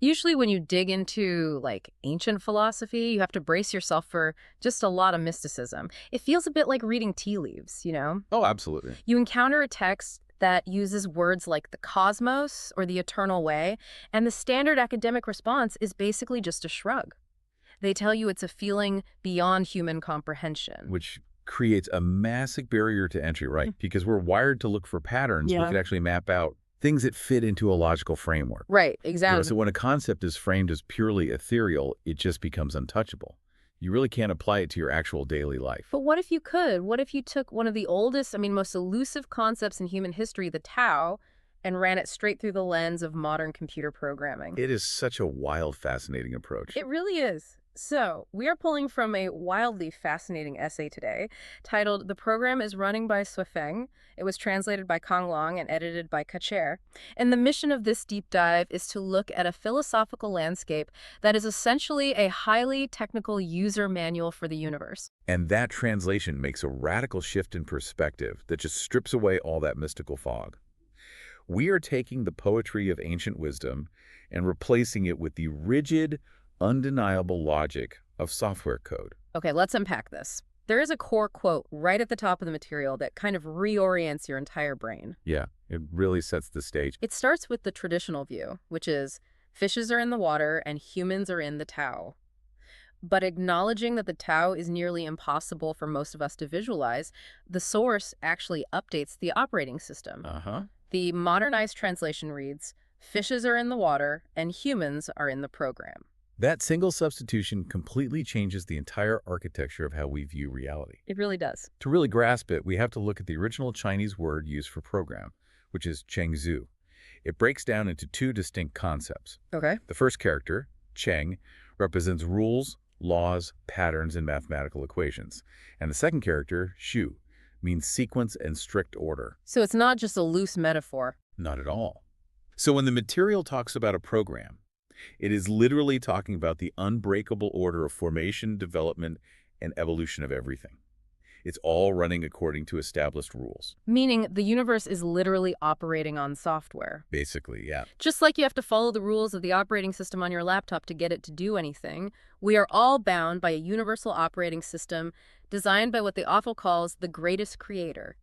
Usually when you dig into like ancient philosophy, you have to brace yourself for just a lot of mysticism. It feels a bit like reading tea leaves, you know? Oh, absolutely. You encounter a text that uses words like the cosmos or the eternal way, and the standard academic response is basically just a shrug. They tell you it's a feeling beyond human comprehension. Which creates a massive barrier to entry, right? Mhm. Because we're wired to look for patterns. We Yeah. can actually map out things that fit into a logical framework. Right, exactly. So when a concept is framed as purely ethereal, it just becomes untouchable. You really can't apply it to your actual daily life. But what if you could? What if you took one of the oldest, most elusive concepts in human history, the Tao, and ran it straight through the lens of modern computer programming? It is such a wild, fascinating approach. It really is. So, we are pulling from a wildly fascinating essay today titled The Program is Running by Suifeng. It was translated by Kang Long and edited by Kacher. And the mission of this deep dive is to look at a philosophical landscape that is essentially a highly technical user manual for the universe. And that translation makes a radical shift in perspective that just strips away all that mystical fog. We are taking the poetry of ancient wisdom and replacing it with the rigid, undeniable logic of software code. Okay, let's unpack this. There is a core quote right at the top of the material that kind of reorients your entire brain. Yeah, it really sets the stage. It starts with the traditional view, which is fishes are in the water and humans are in the Tao. But acknowledging that the Tao is nearly impossible for most of us to visualize, the source actually updates the operating system. Uh-huh. The modernized translation reads, fishes are in the water and humans are in the program. That single substitution completely changes the entire architecture of how we view reality. It really does. To really grasp it, we have to look at the original Chinese word used for program, which is chengzu. It breaks down into two distinct concepts. Okay. The first character, cheng, represents rules, laws, patterns, and mathematical equations. And the second character, shu, means sequence and strict order. So it's not just a loose metaphor. Not at all. So when the material talks about a program, it is literally talking about the unbreakable order of formation, development, and evolution of everything. It's all running according to established rules. Meaning the universe is literally operating on software. Basically, yeah. Just like you have to follow the rules of the operating system on your laptop to get it to do anything, we are all bound by a universal operating system designed by what the author calls the greatest creator.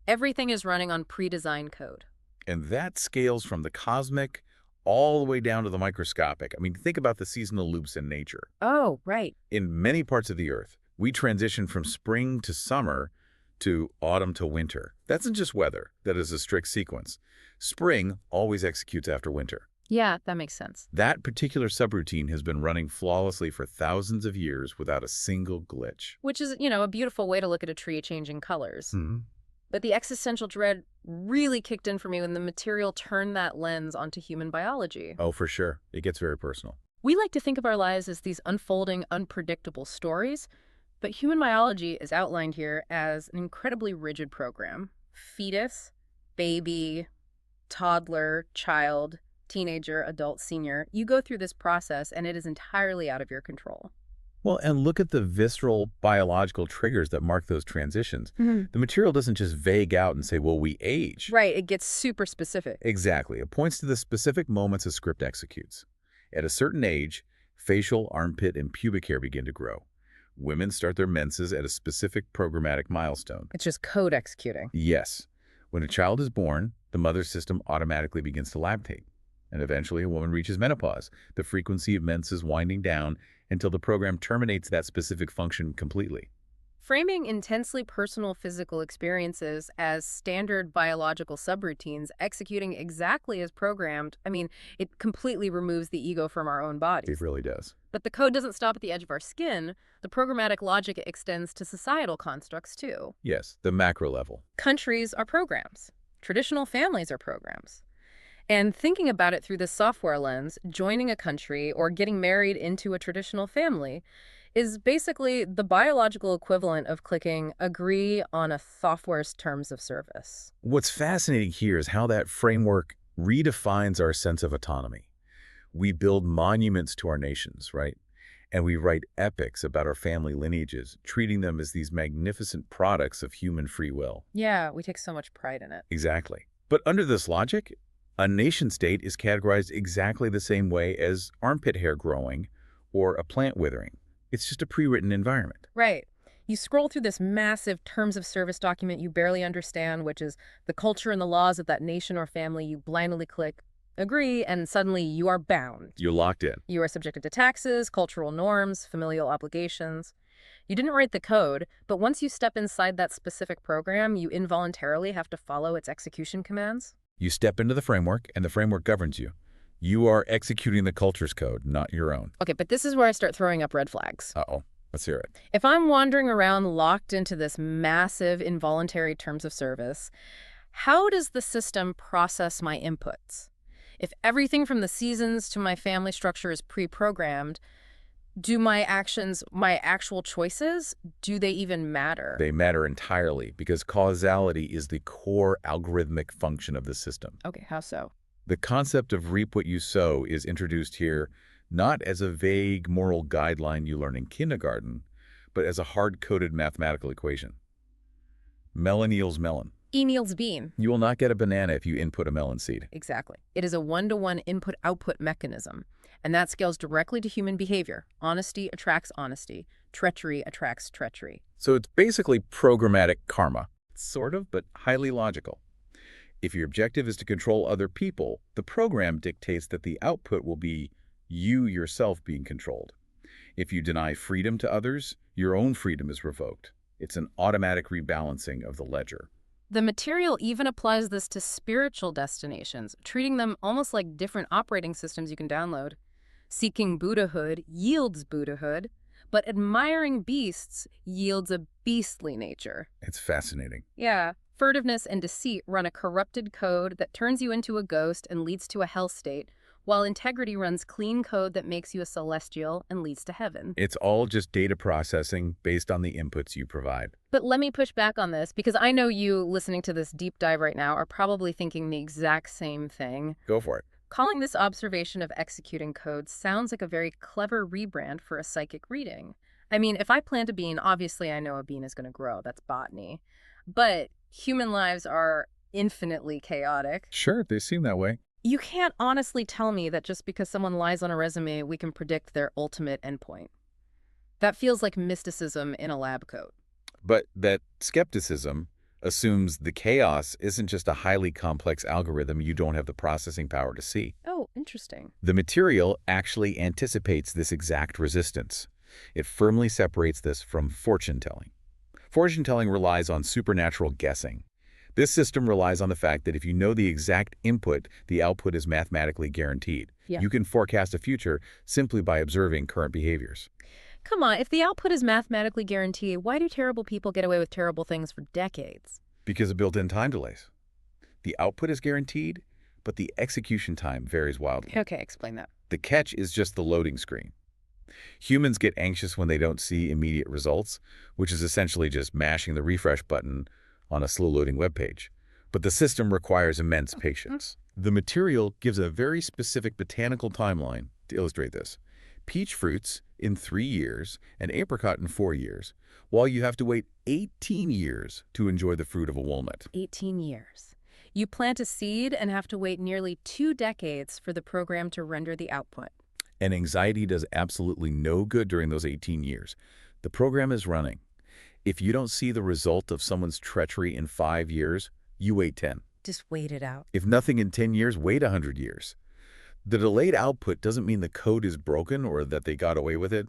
Everything is running on pre-designed code. And that scales from the cosmic all the way down to the microscopic. I mean, think about the seasonal loops in nature. Oh, right. In many parts of the Earth, we transition from spring to summer to autumn to winter. That's not just weather. That is a strict sequence. Spring always executes after winter. Yeah, that makes sense. That particular subroutine has been running flawlessly for thousands of years without a single glitch. Which is, a beautiful way to look at a tree changing colors. Mm-hmm. But the existential dread really kicked in for me when the material turned that lens onto human biology. Oh, for sure. It gets very personal. We like to think of our lives as these unfolding, unpredictable stories, but human biology is outlined here as an incredibly rigid program. Fetus, baby, toddler, child, teenager, adult, senior. You go through this process and it is entirely out of your control. Well, and look at the visceral biological triggers that mark those transitions. Mm-hmm. The material doesn't just vague out and say, well, we age. Right, it gets super specific. Exactly. It points to the specific moments a script executes. At a certain age, facial, armpit, and pubic hair begin to grow. Women start their menses at a specific programmatic milestone. It's just code executing. Yes. When a child is born, the mother system automatically begins to lactate. And eventually, a woman reaches menopause, the frequency of menses winding down until the program terminates that specific function completely. Framing intensely personal physical experiences as standard biological subroutines executing exactly as programmed, it completely removes the ego from our own bodies. It really does. But the code doesn't stop at the edge of our skin. The programmatic logic extends to societal constructs, too. Yes, the macro level. Countries are programs. Traditional families are programs. And thinking about it through this software lens, joining a country or getting married into a traditional family is basically the biological equivalent of clicking agree on a software's terms of service. What's fascinating here is how that framework redefines our sense of autonomy. We build monuments to our nations, right? And we write epics about our family lineages, treating them as these magnificent products of human free will. Yeah, we take so much pride in it. Exactly. But under this logic, A nation-state is categorized exactly the same way as armpit hair growing or a plant withering. It's just a pre-written environment. Right. You scroll through this massive terms of service document you barely understand, which is the culture and the laws of that nation or family. You blindly click agree, and suddenly you are bound. You're locked in. You are subjected to taxes, cultural norms, familial obligations. You didn't write the code, but once you step inside that specific program, you involuntarily have to follow its execution commands. You step into the framework, and the framework governs you. You are executing the culture's code, not your own. Okay, but this is where I start throwing up red flags. Uh-oh. Let's hear it. If I'm wandering around locked into this massive involuntary terms of service, how does the system process my inputs? If everything from the seasons to my family structure is pre-programmed, do my actions, my actual choices, do they even matter? They matter entirely because causality is the core algorithmic function of the system. Okay, how so? The concept of reap what you sow is introduced here not as a vague moral guideline you learn in kindergarten, but as a hard-coded mathematical equation. Melon yields melon. E Niels bean. You will not get a banana if you input a melon seed. Exactly. It is a one-to-one input-output mechanism, and that scales directly to human behavior. Honesty attracts honesty. Treachery attracts treachery. So it's basically programmatic karma. Sort of, but highly logical. If your objective is to control other people, the program dictates that the output will be you yourself being controlled. If you deny freedom to others, your own freedom is revoked. It's an automatic rebalancing of the ledger. The material even applies this to spiritual destinations, treating them almost like different operating systems you can download. Seeking Buddhahood yields Buddhahood, but admiring beasts yields a beastly nature. It's fascinating. Yeah, furtiveness and deceit run a corrupted code that turns you into a ghost and leads to a hell state, while integrity runs clean code that makes you a celestial and leads to heaven. It's all just data processing based on the inputs you provide. But let me push back on this, because I know you listening to this deep dive right now are probably thinking the exact same thing. Go for it. Calling this observation of executing code sounds like a very clever rebrand for a psychic reading. I mean, if I plant a bean, obviously I know a bean is going to grow. That's botany. But human lives are infinitely chaotic. Sure, they seem that way. You can't honestly tell me that just because someone lies on a resume, we can predict their ultimate endpoint. That feels like mysticism in a lab coat. But that skepticism assumes the chaos isn't just a highly complex algorithm you don't have the processing power to see. Oh, interesting. The material actually anticipates this exact resistance. It firmly separates this from fortune-telling. Fortune-telling relies on supernatural guessing. This system relies on the fact that if you know the exact input, the output is mathematically guaranteed. Yeah. You can forecast a future simply by observing current behaviors. Come on, if the output is mathematically guaranteed, why do terrible people get away with terrible things for decades? Because of built-in time delays. The output is guaranteed, but the execution time varies wildly. Okay, explain that. The catch is just the loading screen. Humans get anxious when they don't see immediate results, which is essentially just mashing the refresh button on a slow-loading web page. But the system requires immense patience. The material gives a very specific botanical timeline to illustrate this. Peach fruits in 3 years and apricot in 4 years, while you have to wait 18 years to enjoy the fruit of a walnut. 18 years. You plant a seed and have to wait nearly 2 decades for the program to render the output. And anxiety does absolutely no good during those 18 years. The program is running. If you don't see the result of someone's treachery in 5 years, you wait 10. Just wait it out. If nothing in 10 years, wait 100 years. The delayed output doesn't mean the code is broken or that they got away with it.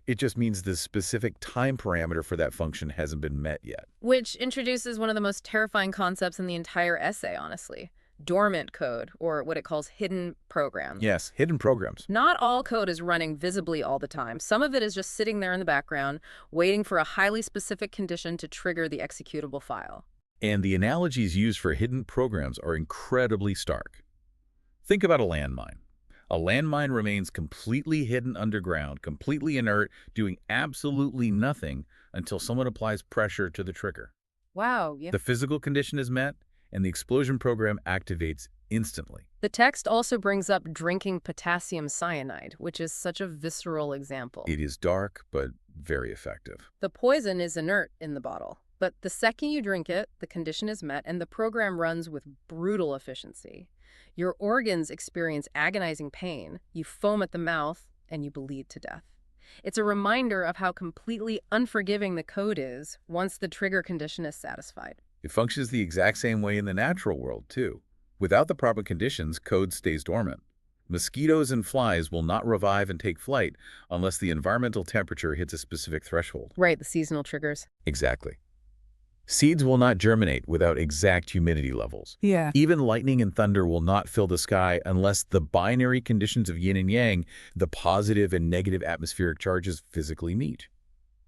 It just means the specific time parameter for that function hasn't been met yet. Which introduces one of the most terrifying concepts in the entire essay, honestly. Dormant code, or what it calls hidden programs. Yes, hidden programs. Not all code is running visibly all the time. Some of it is just sitting there in the background, waiting for a highly specific condition to trigger the executable file. And the analogies used for hidden programs are incredibly stark. Think about a landmine. A landmine remains completely hidden underground, completely inert, doing absolutely nothing until someone applies pressure to the trigger. Wow, yeah. The physical condition is met, and the explosion program activates instantly. The text also brings up drinking potassium cyanide, which is such a visceral example. It is dark, but very effective. The poison is inert in the bottle, but the second you drink it, the condition is met and the program runs with brutal efficiency. Your organs experience agonizing pain, you foam at the mouth, and you bleed to death. It's a reminder of how completely unforgiving the code is once the trigger condition is satisfied. It functions the exact same way in the natural world, too. Without the proper conditions, code stays dormant. Mosquitoes and flies will not revive and take flight unless the environmental temperature hits a specific threshold. Right, the seasonal triggers. Exactly. Seeds will not germinate without exact humidity levels. Yeah. Even lightning and thunder will not fill the sky unless the binary conditions of yin and yang, the positive and negative atmospheric charges, physically meet.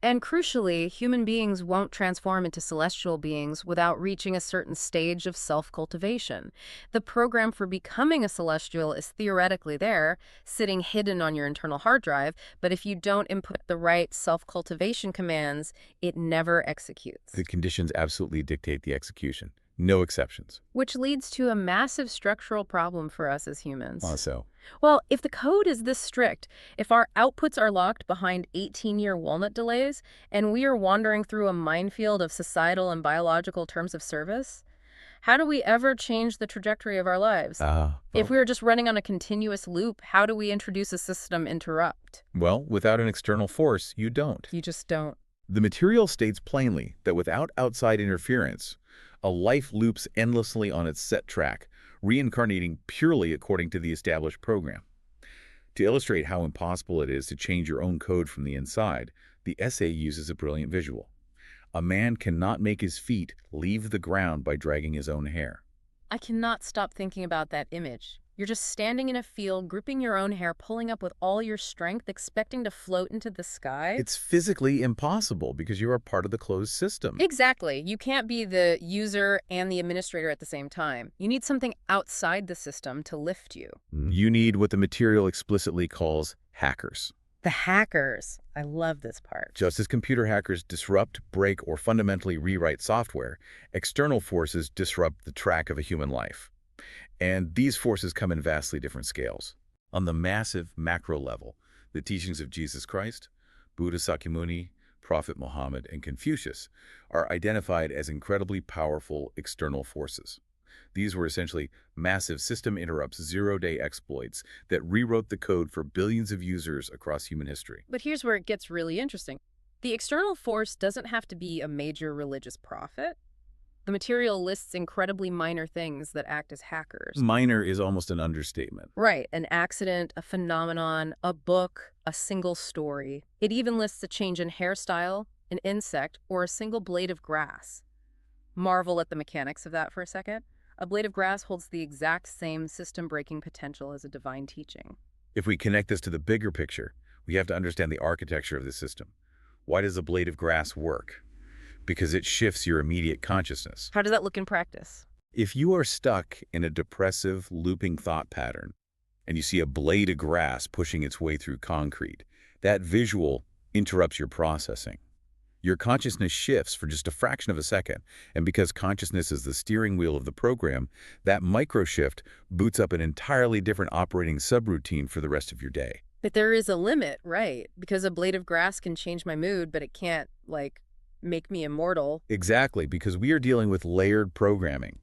And crucially, human beings won't transform into celestial beings without reaching a certain stage of self-cultivation. The program for becoming a celestial is theoretically there, sitting hidden on your internal hard drive, but if you don't input the right self-cultivation commands, it never executes. The conditions absolutely dictate the execution. No exceptions. Which leads to a massive structural problem for us as humans. Also, Well, if the code is this strict, if our outputs are locked behind 18-year walnut delays, and we are wandering through a minefield of societal and biological terms of service, how do we ever change the trajectory of our lives? If we are just running on a continuous loop, how do we introduce a system interrupt? well, without an external force, you don't. You just don't. The material states plainly that without outside interference, a life loops endlessly on its set track, reincarnating purely according to the established program. To illustrate how impossible it is to change your own code from the inside, the essay uses a brilliant visual. A man cannot make his feet leave the ground by dragging his own hair. I cannot stop thinking about that image. You're just standing in a field, gripping your own hair, pulling up with all your strength, expecting to float into the sky. It's physically impossible because you are part of the closed system. Exactly. You can't be the user and the administrator at the same time. You need something outside the system to lift you. You need what the material explicitly calls hackers. The hackers. I love this part. Just as computer hackers disrupt, break, or fundamentally rewrite software, external forces disrupt the track of a human life. And these forces come in vastly different scales. On the massive macro level, the teachings of Jesus Christ, Buddha Sakyamuni, Prophet Muhammad, and Confucius are identified as incredibly powerful external forces. These were essentially massive system interrupts, zero-day exploits that rewrote the code for billions of users across human history. But here's where it gets really interesting. The external force doesn't have to be a major religious prophet. The material lists incredibly minor things that act as hackers. Minor is almost an understatement. Right, an accident, a phenomenon, a book, a single story. It even lists a change in hairstyle, an insect, or a single blade of grass. Marvel at the mechanics of that for a second. A blade of grass holds the exact same system-breaking potential as a divine teaching. If we connect this to the bigger picture, we have to understand the architecture of the system. Why does a blade of grass work? Because it shifts your immediate consciousness. How does that look in practice? If you are stuck in a depressive, looping thought pattern, and you see a blade of grass pushing its way through concrete, that visual interrupts your processing. Your consciousness shifts for just a fraction of a second, and because consciousness is the steering wheel of the program, that micro-shift boots up an entirely different operating subroutine for the rest of your day. But there is a limit, right? Because a blade of grass can change my mood, but it can't, make me immortal. Exactly, because we are dealing with layered programming.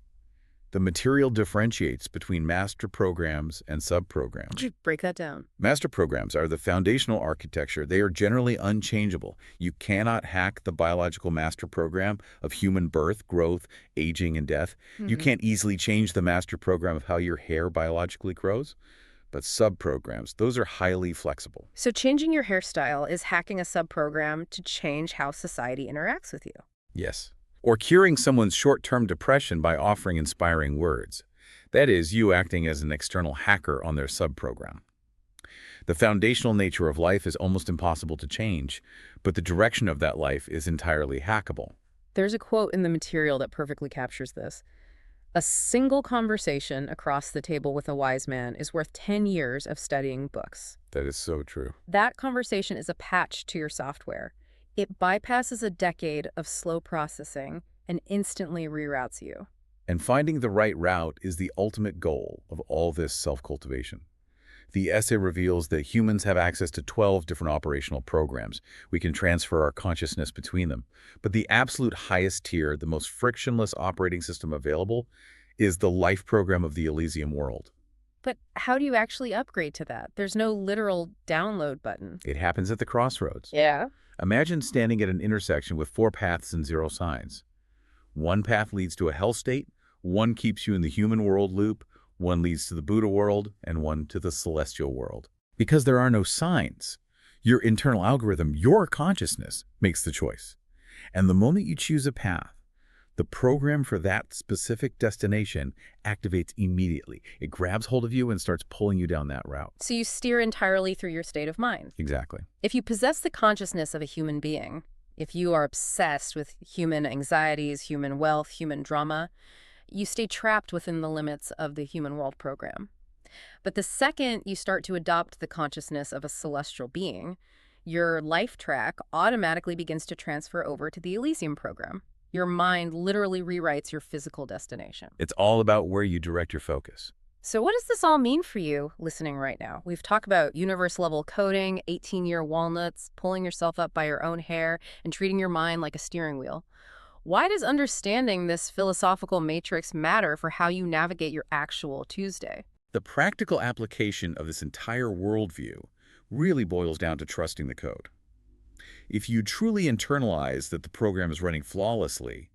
The material differentiates between master programs and subprograms. Could you break that down? Master programs are the foundational architecture. They are generally unchangeable. You cannot hack the biological master program of human birth, growth, aging, and death. You can't easily change the master program of how your hair biologically grows. But subprograms, those are highly flexible. So changing your hairstyle is hacking a subprogram to change how society interacts with you. Yes. Or curing someone's short-term depression by offering inspiring words. That is, you acting as an external hacker on their subprogram. The foundational nature of life is almost impossible to change, but the direction of that life is entirely hackable. There's a quote in the material that perfectly captures this. A single conversation across the table with a wise man is worth 10 years of studying books. That is so true. That conversation is a patch to your software. It bypasses a decade of slow processing and instantly reroutes you. And finding the right route is the ultimate goal of all this self-cultivation. The essay reveals that humans have access to 12 different operational programs. We can transfer our consciousness between them. But the absolute highest tier, the most frictionless operating system available, is the life program of the Elysium world. But how do you actually upgrade to that? There's no literal download button. It happens at the crossroads. Yeah. Imagine standing at an intersection with four paths and zero signs. One path leads to a hell state, one keeps you in the human world loop, one leads to the Buddha world, and one to the celestial world. Because there are no signs, your internal algorithm, your consciousness, makes the choice. And the moment you choose a path, the program for that specific destination activates immediately. It grabs hold of you and starts pulling you down that route. So you steer entirely through your state of mind. Exactly. If you possess the consciousness of a human being, if you are obsessed with human anxieties, human wealth, human drama, you stay trapped within the limits of the human world program. But the second you start to adopt the consciousness of a celestial being, your life track automatically begins to transfer over to the Elysium program. Your mind literally rewrites your physical destination. It's all about where you direct your focus. So what does this all mean for you listening right now? We've talked about universe-level coding, 18-year walnuts, pulling yourself up by your own hair, and treating your mind like a steering wheel. Why does understanding this philosophical matrix matter for how you navigate your actual Tuesday? The practical application of this entire worldview really boils down to trusting the code. If you truly internalize that the program is running flawlessly,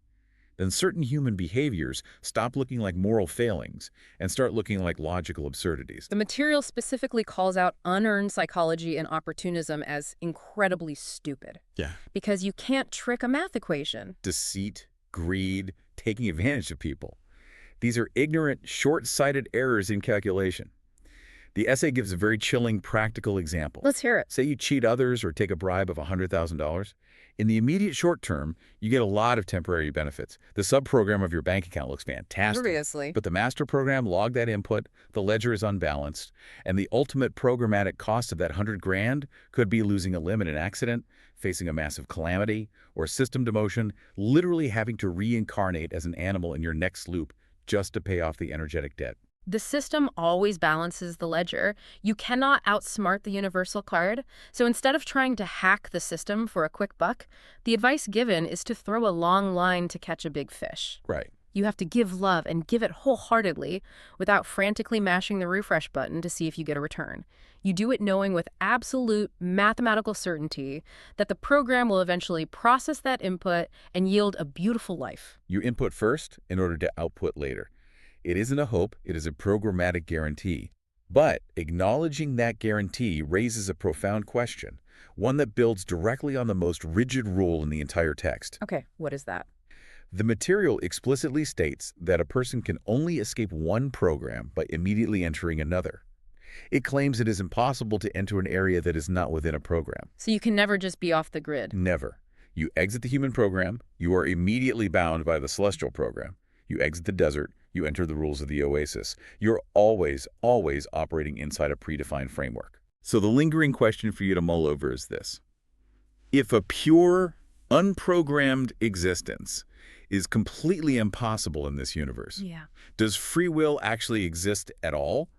then certain human behaviors stop looking like moral failings and start looking like logical absurdities. The material specifically calls out unearned psychology and opportunism as incredibly stupid. Yeah. Because you can't trick a math equation. Deceit, greed, taking advantage of people. These are ignorant, short-sighted errors in calculation. The essay gives a very chilling practical example. Let's hear it. Say you cheat others or take a bribe of $100,000. In the immediate short term, you get a lot of temporary benefits. The sub-program of your bank account looks fantastic. Obviously. But the master program logged that input, the ledger is unbalanced, and the ultimate programmatic cost of that 100 grand could be losing a limb in an accident, facing a massive calamity, or system demotion, literally having to reincarnate as an animal in your next loop just to pay off the energetic debt. The system always balances the ledger. You cannot outsmart the universal card. So instead of trying to hack the system for a quick buck, the advice given is to throw a long line to catch a big fish. Right. You have to give love and give it wholeheartedly without frantically mashing the refresh button to see if you get a return. You do it knowing with absolute mathematical certainty that the program will eventually process that input and yield a beautiful life. You input first in order to output later. It isn't a hope, it is a programmatic guarantee. But acknowledging that guarantee raises a profound question, one that builds directly on the most rigid rule in the entire text. Okay, what is that? The material explicitly states that a person can only escape one program by immediately entering another. It claims it is impossible to enter an area that is not within a program. So you can never just be off the grid. Never. You exit the human program, you are immediately bound by the celestial program. You exit the desert, you enter the rules of the oasis. You're always, always operating inside a predefined framework. So the lingering question for you to mull over is this. If a pure, unprogrammed existence is completely impossible in this universe, does free will actually exist at all?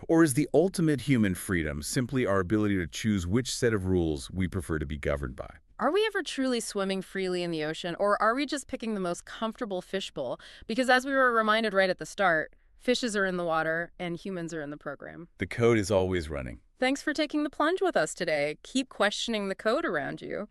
Or is the ultimate human freedom simply our ability to choose which set of rules we prefer to be governed by? Are we ever truly swimming freely in the ocean, or are we just picking the most comfortable fishbowl? Because as we were reminded right at the start, fishes are in the water and humans are in the program. The code is always running. Thanks for taking the plunge with us today. Keep questioning the code around you.